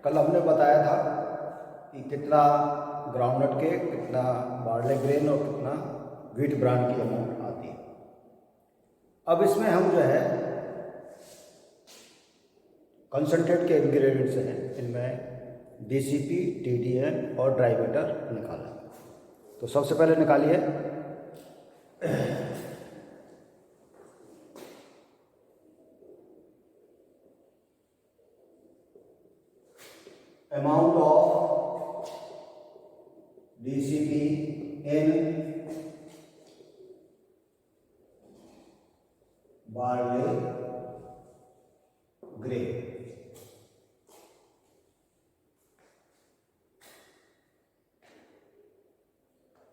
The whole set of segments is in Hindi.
कल हमने बताया था कि कितना ग्राउंडनट के, कितना बार्ले ग्रेन और कितना व्हीट ब्रांड की अमाउंट आती है। अब इसमें हम जो है कंसंट्रेट के इंग्रेडिएंट्स हैं, इनमें डीसीपी, टीडीएन और ड्राई मैटर निकाला। तो सबसे पहले निकालिए amount of DCP in barley grain.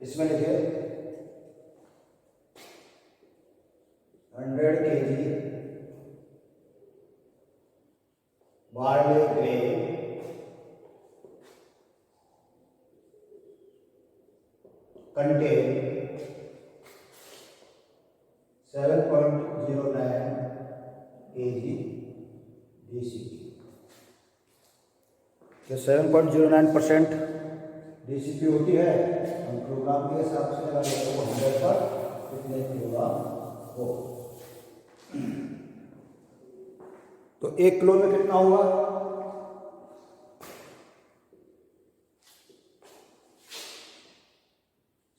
इसमें लिखिए 100 kg barley grain contain 7.09 kg DCP। जो 7.09% DCP होती है, हम किलोग्राम के हिसाब से लगा लेते हैं 100 पर कितने किलोग्राम हो। तो 1 किलो में कितना होगा?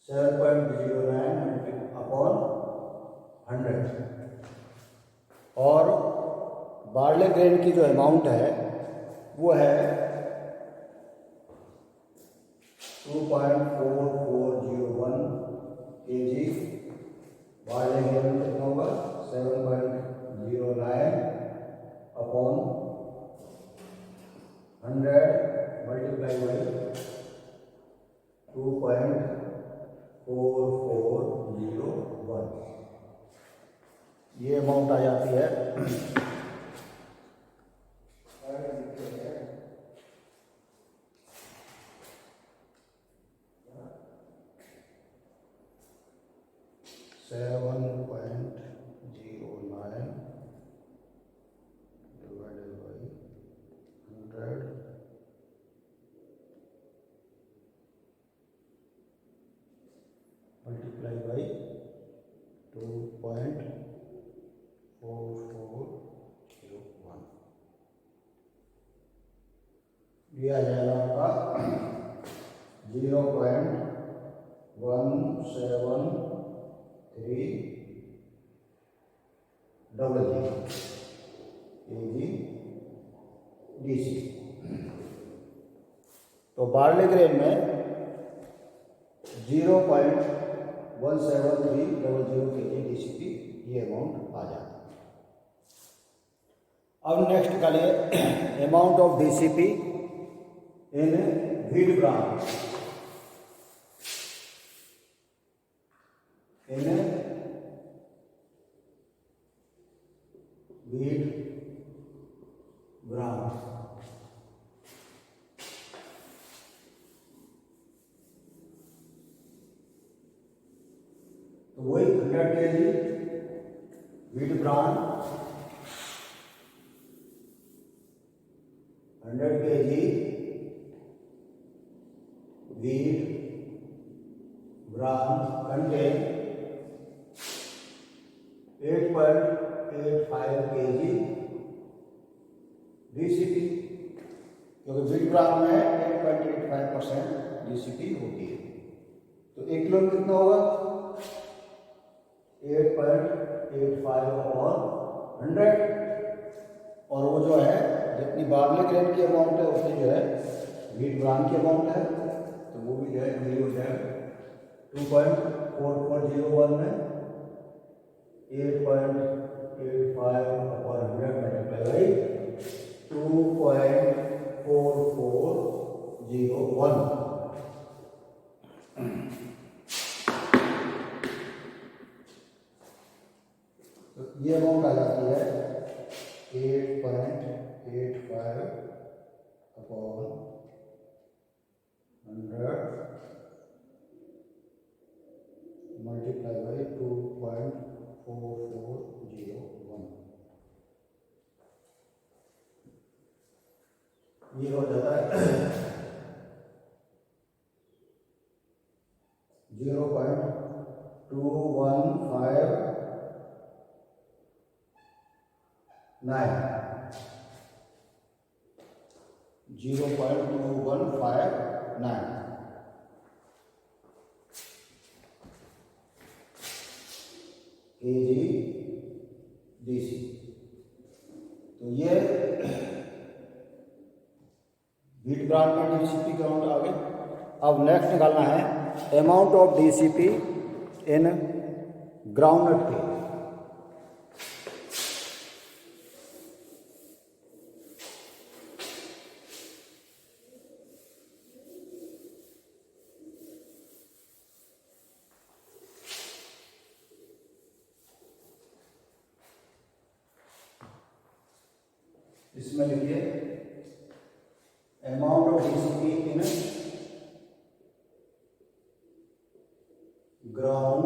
7.09 अपॉन 100। और बार्ले ग्रेन की जो अमाउंट है वो है 2.4401 kg। बार्ले ग्रेन कितना होगा? 7.09 अपॉन 100 मल्टीप्लाई बाई 2.4401। ये अमाउंट आ जाती है 7.09 डिवाइडेड बाई 100 मल्टीप्लाई बाई 2.4401। ये आ जाएगा आपका 0.17300 kg DC। तो बार्ले ग्रेन में 0.17300 kg DCP ये अमाउंट आ जाता है। अब नेक्स्ट निकालिए amount of DCP in wheat gram. In wheat gram तो वही 100 kg wheat bran, 100 kg wheat bran contain 8.85 kg DCP, क्योंकि व्हीट ब्रान में 8.85% DCP होती है। तो 1 किलो में कितना होगा? 8.85 और 100। और वो जो है जितनी बार्ले ग्रेन की अमाउंट है उतनी जो है व्हीट ब्रान की अमाउंट है, तो वो भी जो है वही हो जाएगा 2.4401 में 8.85 और 100 मल्टीप्लाई बाई 2.4401। तो ये अमाउंट आ जाती है 8.85 अपॉन 100 मल्टीप्लाई बाई 2.4401। ये हो जाता है 0.2159 kg DC। तो ये हीट ब्रांड में डीसीपी का अमाउंट आ गई। अब नेक्स्ट निकालना है amount of DCP in groundnut के। इसमें लिखिए amount of DCP in ground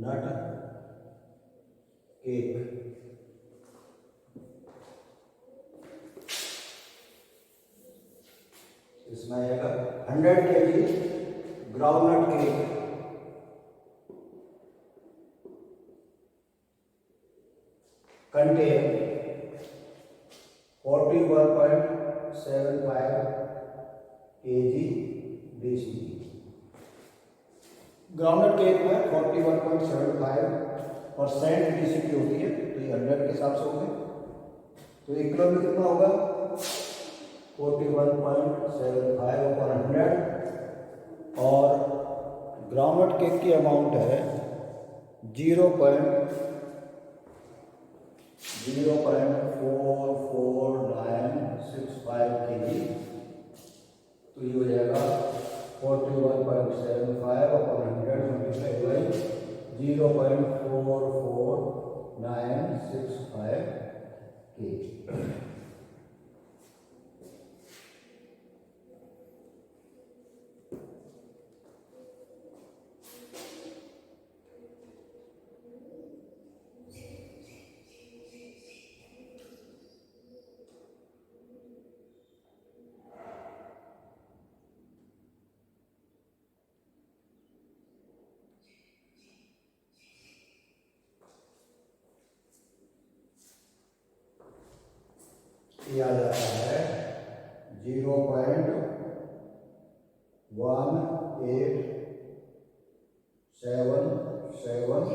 nut cake. इसमें आएगा 100 kg groundnut cake contain 41.75 kg DCP। Groundnut cake में 41.75% DCP होती है, तो ये 100 के हिसाब से होंगे। तो 1 किलो में कितना होगा 41.75/100। और ग्राउंडनट केक की अमाउंट है 0.04495 kg। तो ये हो जाएगा 41.75/100 मल्टीप्लाई बाई 0.44965 kg। ये आ जाता है 0.1877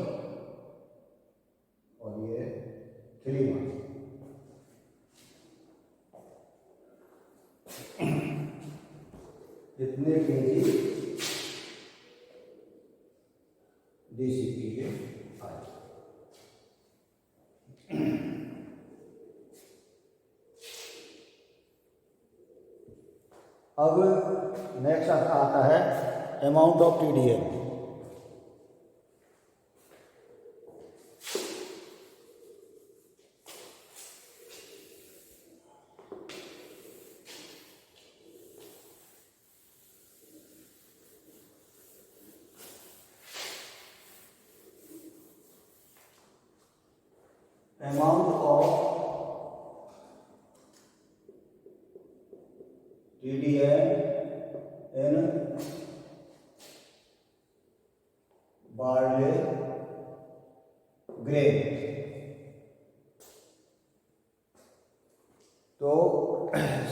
और ये 3 इतने केजी डीसीपी के आए। अब नेक्स्ट आता है amount of TDM. Amount of TDM in barley grain। तो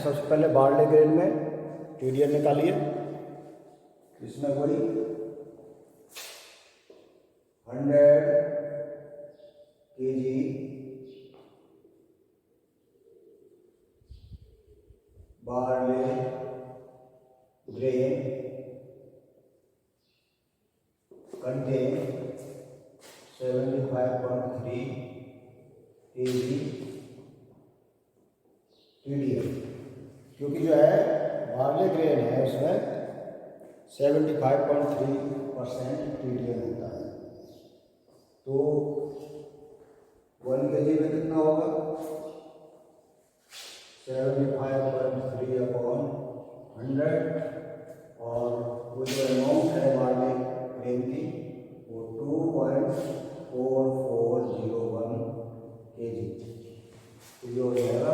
सबसे पहले बार्ले ग्रेन में TDM निकालिए। इसमें वही 100 kg barley grain contain 75.3 kg TDM। क्योंकि जो है बार्ले ग्रेन है उसमें 75.3% TDM होता है। तो 1 kg में कितना होगा 75.3/100। और वो जो अमाउंट है बार्ले ग्रेन की वो 2.4401 kg। तो ये हो जाएगा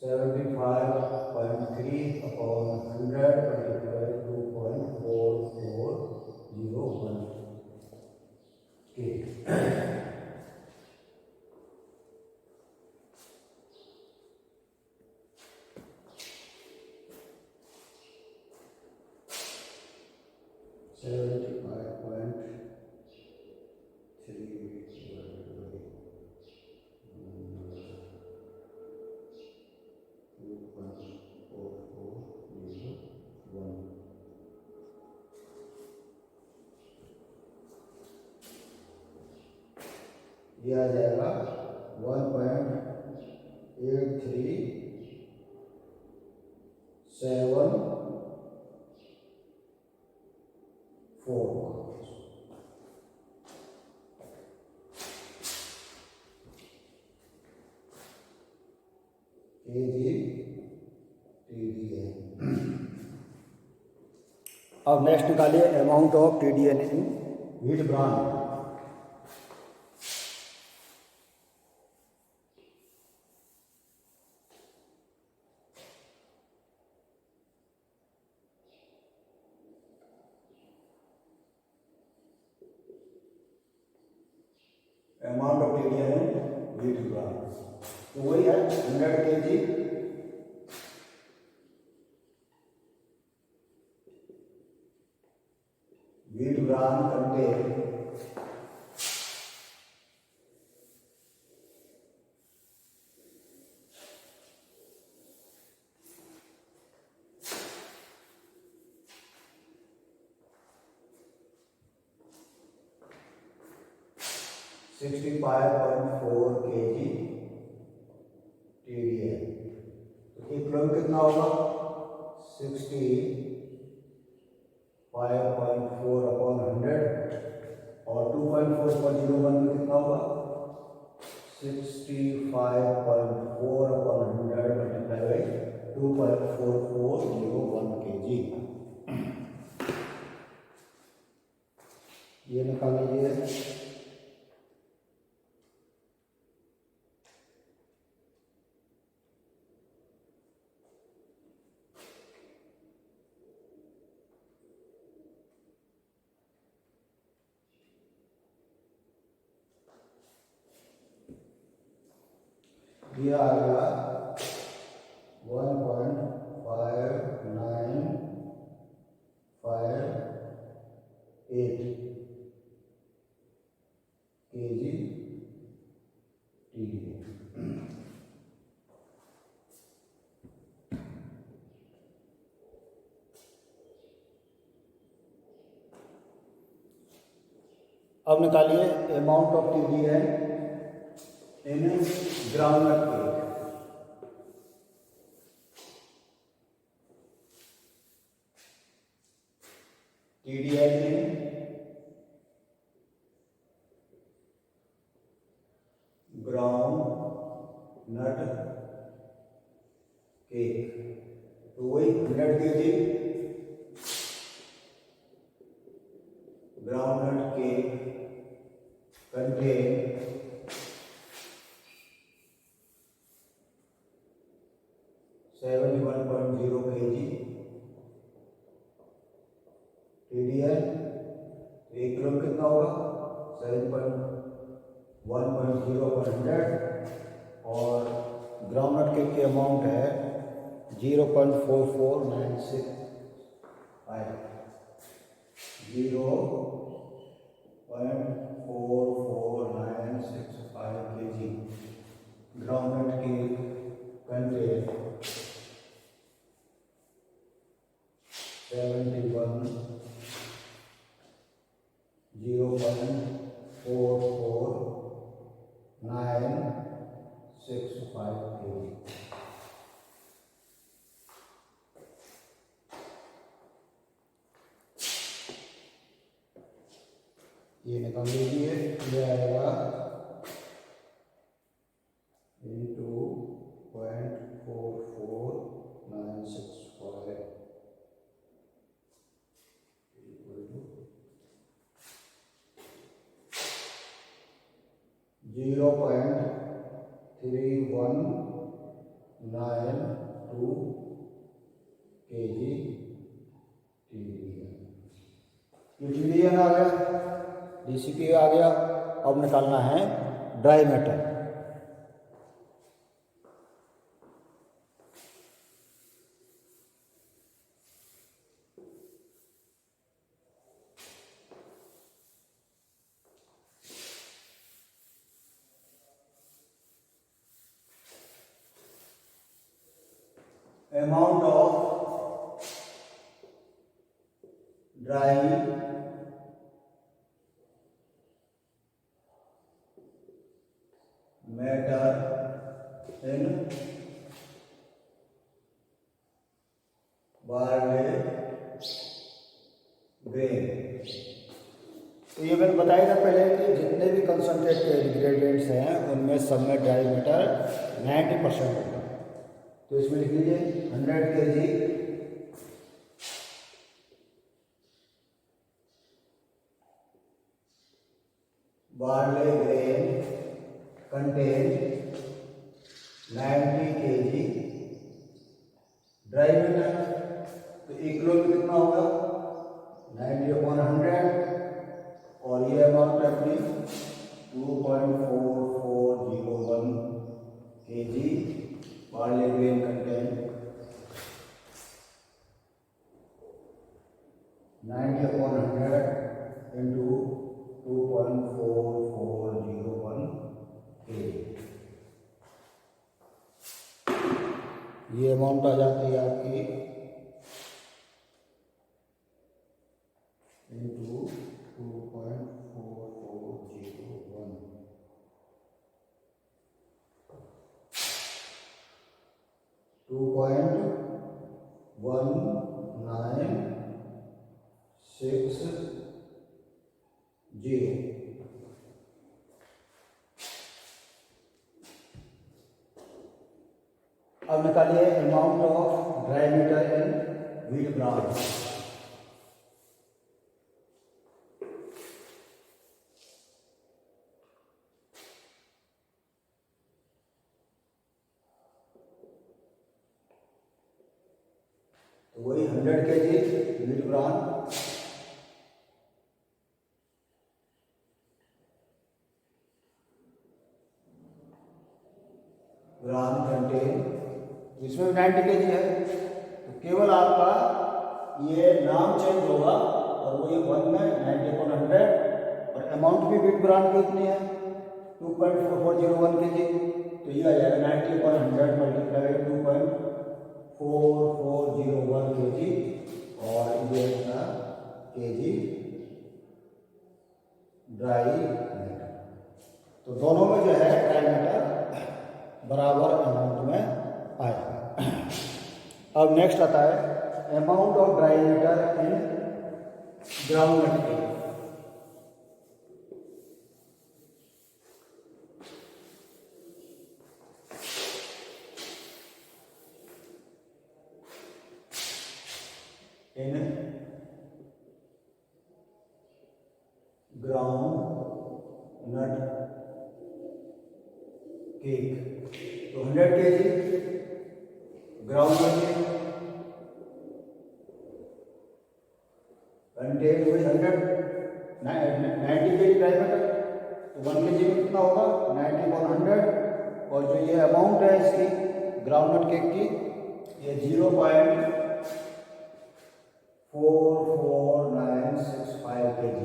75.3 upon 100 multiplied 2.4401 K. 75.3 ये आ जाएगा 1.8374 KG TDN। अब नेक्स्ट निकालिए amount of TDN in wheat brand. Amount of TDN in wheat brand तो वही है 100 kg wheat bran contain 65.4 kg TDN। तो एक किलो कितना होगा 65.4 अपॉन 100 और 2.401 में कितना होगा 65.4 अपॉन 100 मल्टीप्लाई बाई 2.4401 kg। ये निकाल लीजिए। ये आ गया 1.5958 kg TDN। अब निकालिए amount of TDN in groundnut cake. TDN in groundnut cake तो वही 100 kg groundnut cake contain 71.0 kg TDN। एक किलो कितना होगा 7.1.0/100 और ग्राउंडनट केक की अमाउंट है 0.4496 0.44965 kg groundnut cake contain 0.44965 kg। ये निकाल लीजिए। ये आएगा into 0.44965 0.3196 92 kg यूटिलियन आ गया, डीसीपी आ गया। अब निकालना है dry matter. Amount of dry matter in barley grain. तो ये मैंने बताया था पहले कि जितने भी कंसंट्रेट के इंग्रेडिएंट्स हैं उनमें सब में ड्राई मैटर 90% होगा। तो इसमें लिख लीजिए 100 kg barley grain contain 90 kg dry matter. तो 1 किलो में कितना होगा 90/100 और ये अमाउंट है अपनी 2.4401 kg barley grain contain 90/100 into 2.4401 kg। ये अमाउंट आ जाती है आपकी इंटू 2.4401 2.1960। अब निकालिए amount of dry matter in wheat bran. तो वही 100 kg व्हीट ब्रान ग्राम कंटेन, इसमें 90 kg है। तो केवल आपका ये नाम चेंज होगा और वो ये 1 में 90/100 और अमाउंट भी व्हीट ब्रान की उतनी है 2.4401 kg। तो ये आ जाएगा 90/100 मल्टीप्लाई 2.4401 kg और ये अपना kg ड्राई मैटर। तो दोनों में जो है ड्राई मैटर बराबर अमाउंट में आएगा। अब नेक्स्ट आता है amount of dry matter in groundnut cake. In groundnut cake. तो 100 kg groundnut cake contain with 90 kg dry matter. तो 1 kg में कितना होगा 90/100 और जो ये अमाउंट है इसकी ग्राउंडनट केक की ये 0.44965 kg।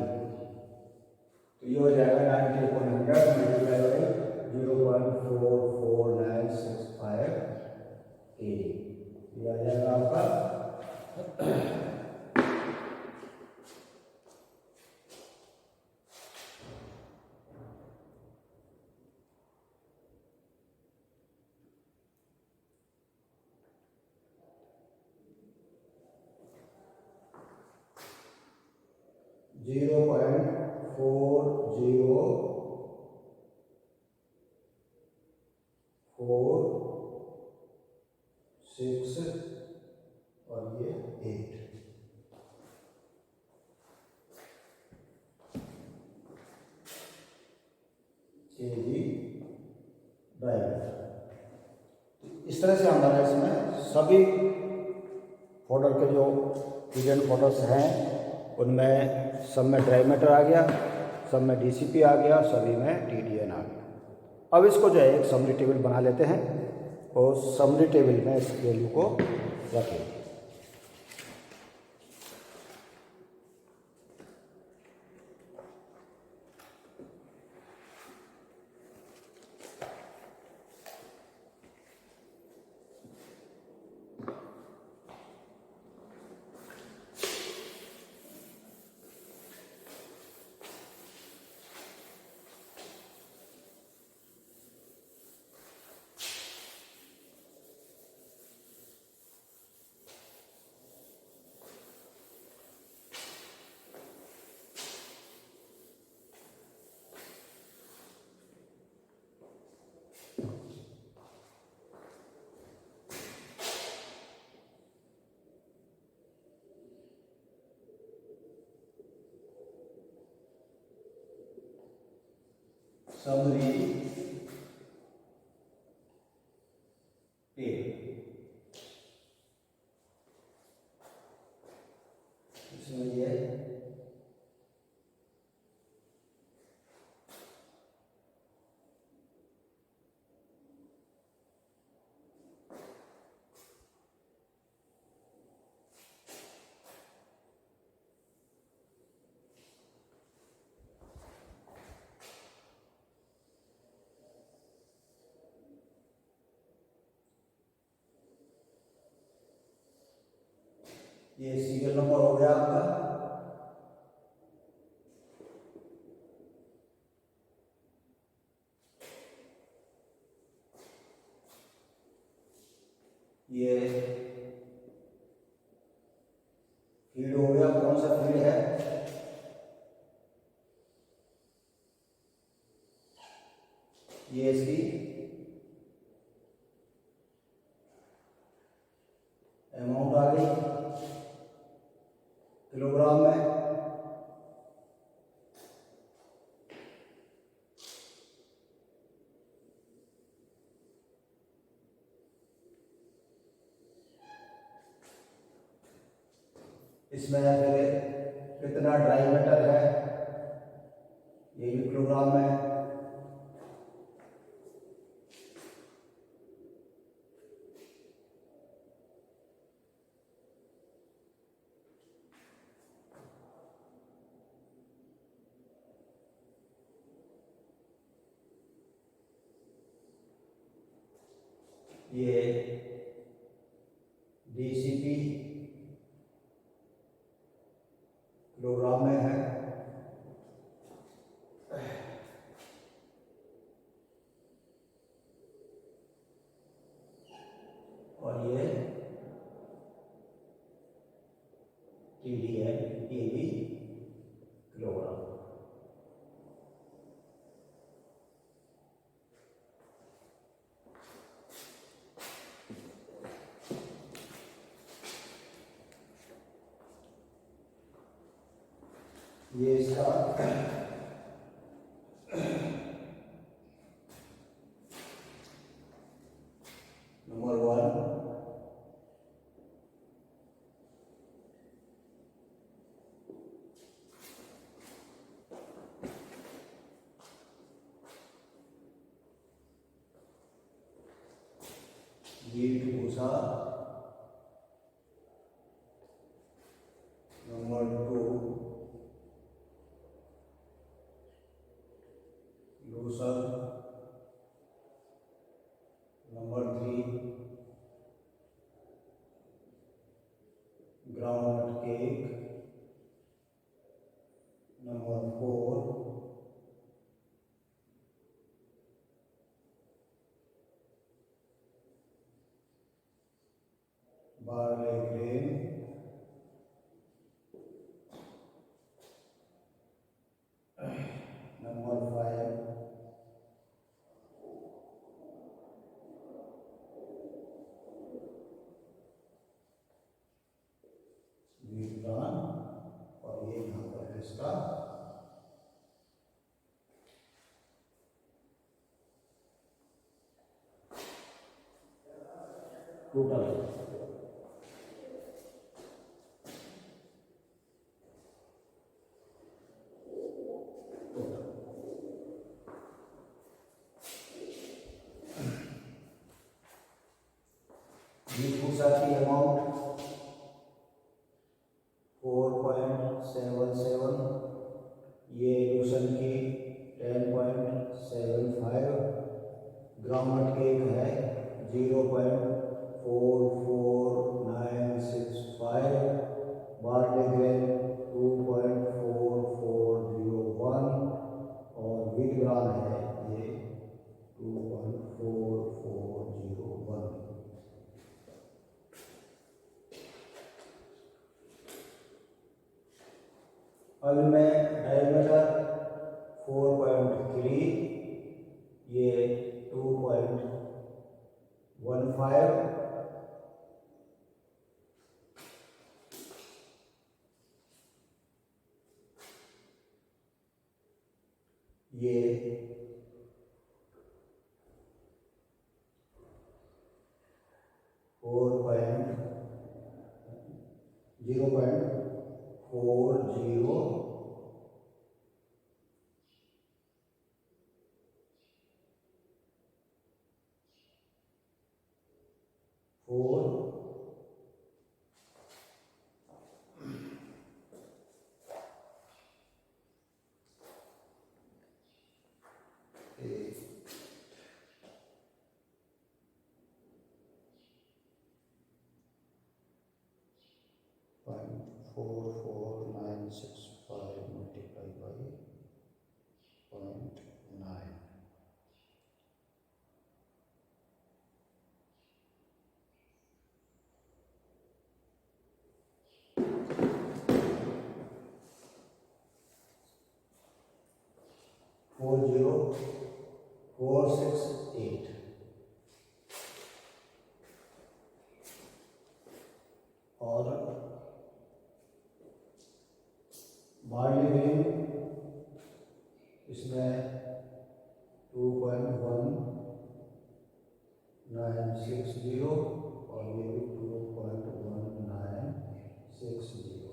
तो ये हो जाएगा 90/100 मल्टीप्लाई बाई 0.44965 kg। ये आ जाएगा आपका 0.4046 और ये 8 kg ड्राई मैटर। इस इस तरह से हमारा इसमें सभी फोल्डर के जो पीरियड फोल्डर्स हैं उनमें सब में ड्राइव मैटर आ गया, सब में डीसीपी आ गया, सभी में टीडीएन आ गया। अब इसको जो है एक समरी टेबल बना लेते हैं और समरी टेबल में इस वैल्यू को रखेंगे। समरी टेबल, इसमें ये सीरियल नंबर हो गया आपका। ये फील्ड हो गया, कौन सा फील्ड है, ये इसकी अमाउंट आ गई किलोग्राम में। इसमें फिर कितना ड्राई मैटर है, ये भी किलोग्राम में। ये डीसीपी किलोग्राम में है। और ये टीडी है, ये भी किलोग्राम। ये इसका नंबर 1, वीट भूसा। Number 2, loser. Number 3, groundnut cake. Number 4, barley grain. Number 5, wheat bran. और ये यहाँ पर है इसका टोटल। भूसा की अमाउंट 4.77, ये लूसन की 10.75, ग्राउंड केक है 0.44965, बार्ले ग्रेन 2.4401 और व्हीट ग्राम है ये 2.4401। अब में डायमीटर 4.3, ये 2.15, ये 0.44965 multiplied by 0.9, फोर 468। और बार्ली ग्रेन इसमें 2.1960 और ये भी 2.1960।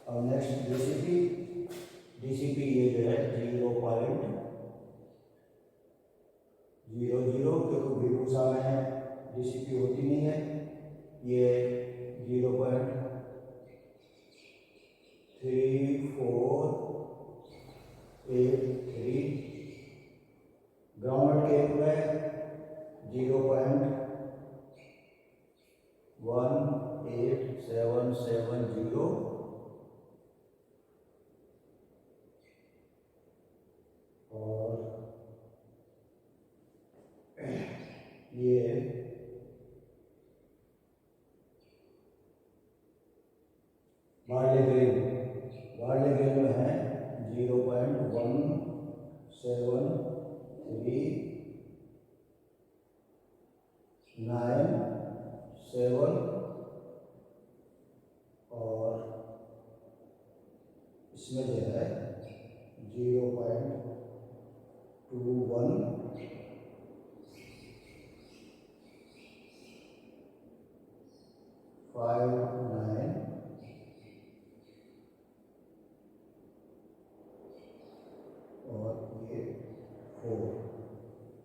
और नेक्स्ट डीसीपी ये जो है 0.00, क्योंकि बेगूसा में डीसीपी होती नहीं है, ये 0.3483, ग्राउंड केक में 0.18770 और ये बार्ले ग्रेन में है 0.17397 और इसमें जो है 0.2159 और ये 4,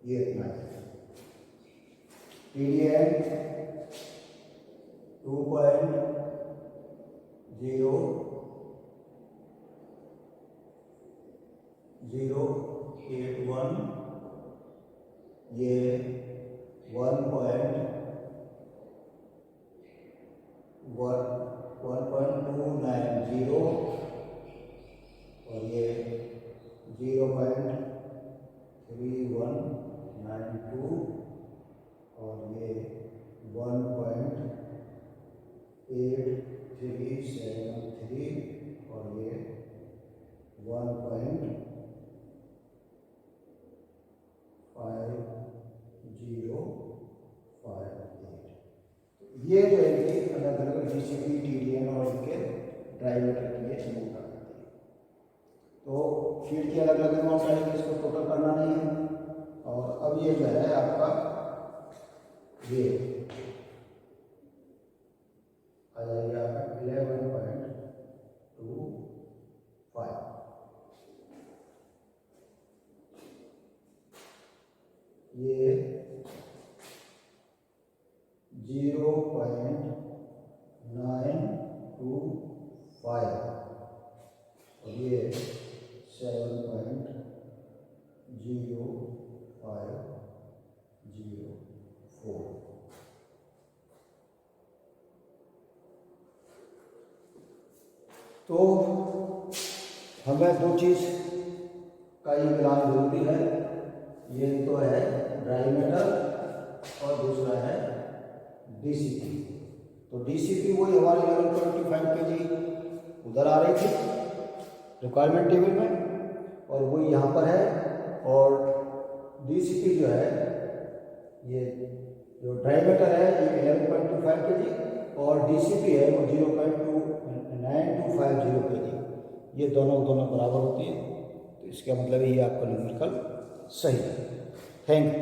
ये इतना है। TDN 2.0081, ये 1.290 और ये 0.3192 और ये 1.8373 और ये 1.5058। ये जो है कि अलग अलग डीसीपी TDN और इनके ड्राइवर के लिए नोट आ जाती है। तो फीड की अलग अलग अमाउंट आएगी, इसको टोटल करना नहीं है। और अब ये जो है आपका ये आ जाएगी आपका 11.25। ये 0.925 और ये 7.0504। तो हमें दो चीज़ का ये मिलान जरूरी है। ये तो है ड्राई मेटल और दूसरा है DCP। तो DCP वही हमारी 11.25 kg उधर आ रही थी रिक्वायरमेंट टेबल में, और वही यहाँ पर है। और DCP जो है, ये जो ड्राई मेटल है ये 11.25 kg और DCP है वो 0.9250 kg। ये दोनों बराबर होती है, तो इसका मतलब ये आपका न्यूमेरिकल सही है। Thank you.